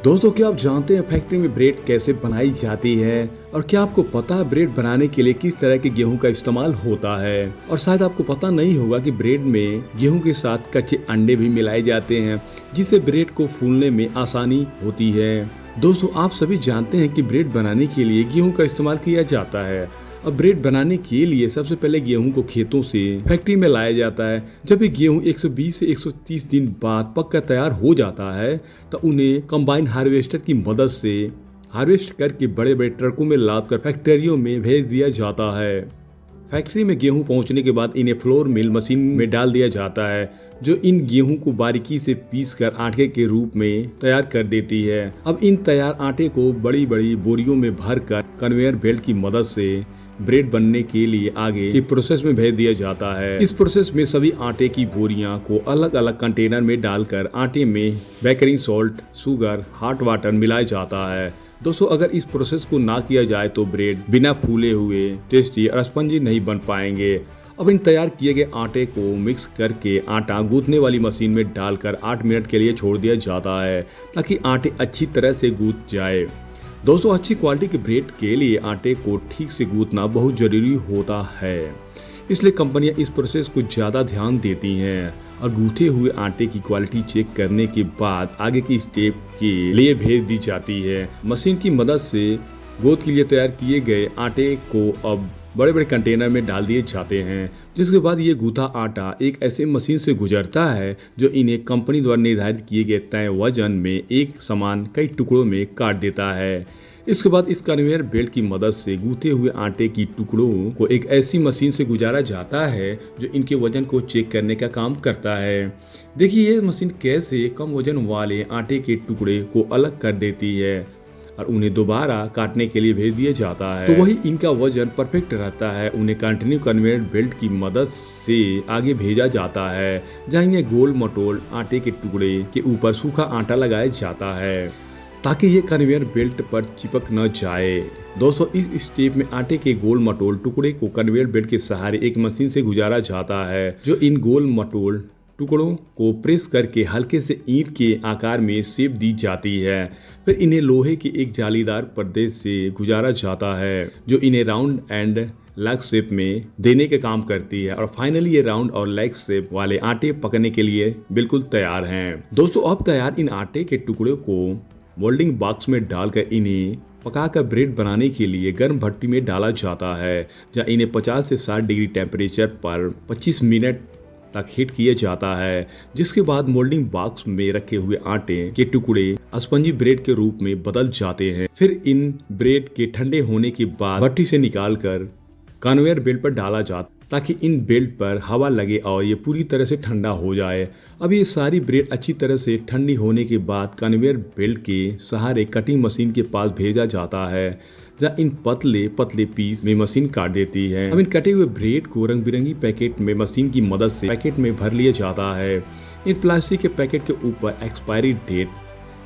दोस्तों, क्या आप जानते हैं फैक्ट्री में ब्रेड कैसे बनाई जाती है? और क्या आपको पता है ब्रेड बनाने के लिए किस तरह के गेहूं का इस्तेमाल होता है? और शायद आपको पता नहीं होगा कि ब्रेड में गेहूं के साथ कच्चे अंडे भी मिलाए जाते हैं, जिससे ब्रेड को फूलने में आसानी होती है। दोस्तों, आप सभी जानते हैं कि ब्रेड बनाने के लिए गेहूं का इस्तेमाल किया जाता है। अब ब्रेड बनाने के लिए सबसे पहले गेहूं को खेतों से फैक्ट्री में लाया जाता है। जब ये गेहूं 120 से 130 दिन बाद पककर तैयार हो जाता है तो उन्हें कंबाइन हार्वेस्टर की मदद से हार्वेस्ट करके बड़े बड़े ट्रकों में लादकर फैक्ट्रियों में भेज दिया जाता है। फैक्ट्री में गेहूं पहुंचने के बाद इन्हें फ्लोर मिल मशीन में डाल दिया जाता है, जो इन गेहूं को बारीकी से पीसकर आटे के रूप में तैयार कर देती है। अब इन तैयार आटे को बड़ी बड़ी बोरियों में भरकर कन्वेयर बेल्ट की मदद से ब्रेड बनने के लिए आगे के प्रोसेस में भेज दिया जाता है। इस प्रोसेस में सभी आटे की बोरियां को अलग अलग कंटेनर में डालकर आटे में baking salt, sugar, hot water मिलाया जाता है। दोस्तों, अगर इस प्रोसेस को ना किया जाए तो ब्रेड बिना फूले हुए टेस्टी और स्पंजी नहीं बन पाएंगे। अब इन तैयार किए गए आटे को मिक्स करके आटा गूंथने वाली मशीन में डालकर 8 मिनट के लिए छोड़ दिया जाता है, ताकि आटे अच्छी तरह से गूंथ जाए। दोस्तों, अच्छी क्वालिटी के ब्रेड के लिए आटे को ठीक से गूंथना बहुत जरूरी होता है, इसलिए कंपनियां इस प्रोसेस को ज़्यादा ध्यान देती हैं और गूंथे हुए आटे की क्वालिटी चेक करने के बाद आगे की स्टेप के लिए भेज दी जाती है। मशीन की मदद से गोद के लिए तैयार किए गए आटे को अब बड़े बड़े कंटेनर में डाल दिए जाते हैं, जिसके बाद ये गूथा आटा एक ऐसे मशीन से गुजरता है जो इन्हें कंपनी द्वारा निर्धारित किए गए तय वजन में एक समान कई टुकड़ों में काट देता है। इसके बाद इस कन्वेयर बेल्ट की मदद से गूथे हुए आटे की टुकड़ों को एक ऐसी मशीन से गुजारा जाता है जो इनके वजन को चेक करने का काम करता है। देखिए ये मशीन कैसे कम वजन वाले आटे के टुकड़े को अलग कर देती है और उन्हें दोबारा काटने के लिए भेज दिया जाता है। तो वही इनका वजन परफेक्ट रहता है। उन्हें कंटिन्यू कन्वेयर बेल्ट की मदद से आगे भेजा जाता है, जहाँ इन्हें गोल मटोल आटे के टुकड़े के ऊपर सूखा आटा लगाया जाता है, ताकि ये कन्वेयर बेल्ट पर चिपक न जाए। दोस्तों, इस स्टेप में आटे के गोल मटोल टुकड़े को कन्वेयर बेल्ट के सहारे एक मशीन से गुजारा जाता है, जो इन गोल मटोल टुकड़ों को प्रेस करके हल्के से ईंट के आकार में शेप दी जाती है। फिर इन्हें लोहे के एक जालीदार पर्दे से गुजारा जाता है, जो इन्हें राउंड एंड लेग शेप में देने के काम करती है। और फाइनली ये राउंड और लेग शेप वाले आटे पकने के लिए बिल्कुल तैयार हैं। दोस्तों, अब तैयार इन आटे के टुकड़ों को मोल्डिंग बॉक्स में डालकर इन्हें पकाकर ब्रेड बनाने के लिए गर्म भट्टी में डाला जाता है, जहाँ इन्हें 50 से 60 डिग्री टेम्परेचर पर 25 मिनट तक हीट किया जाता है। जिसके बाद मोल्डिंग बॉक्स में रखे हुए आटे के टुकड़े स्पंजी ब्रेड के रूप में बदल जाते हैं। फिर इन ब्रेड के ठंडे होने के बाद भट्टी से निकालकर कन्वेयर बेल्ट पर डाला जाता, ताकि इन बेल्ट पर हवा लगे और ये पूरी तरह से ठंडा हो जाए। अब ये सारी ब्रेड अच्छी तरह से ठंडी होने के बाद कन्वेयर बेल्ट के सहारे कटिंग मशीन के पास भेजा जाता है, जहाँ इन पतले पतले पीस में मशीन काट देती है। अब इन कटे हुए ब्रेड को रंग बिरंगी पैकेट में मशीन की मदद से पैकेट में भर लिया जाता है। इन प्लास्टिक के पैकेट के ऊपर एक्सपायरी डेट,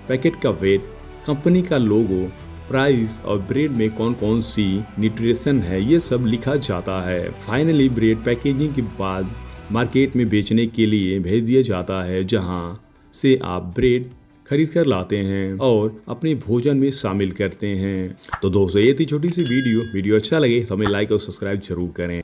पैकेट का वेट, कंपनी का लोगो, प्राइस और ब्रेड में कौन कौन सी न्यूट्रिशन है, ये सब लिखा जाता है। फाइनली ब्रेड पैकेजिंग के बाद मार्केट में बेचने के लिए भेज दिया जाता है, जहाँ से आप ब्रेड खरीद कर लाते हैं और अपने भोजन में शामिल करते हैं। तो दोस्तों, ये थी छोटी सी वीडियो अच्छा लगे तो हमें लाइक और सब्सक्राइब जरूर करें।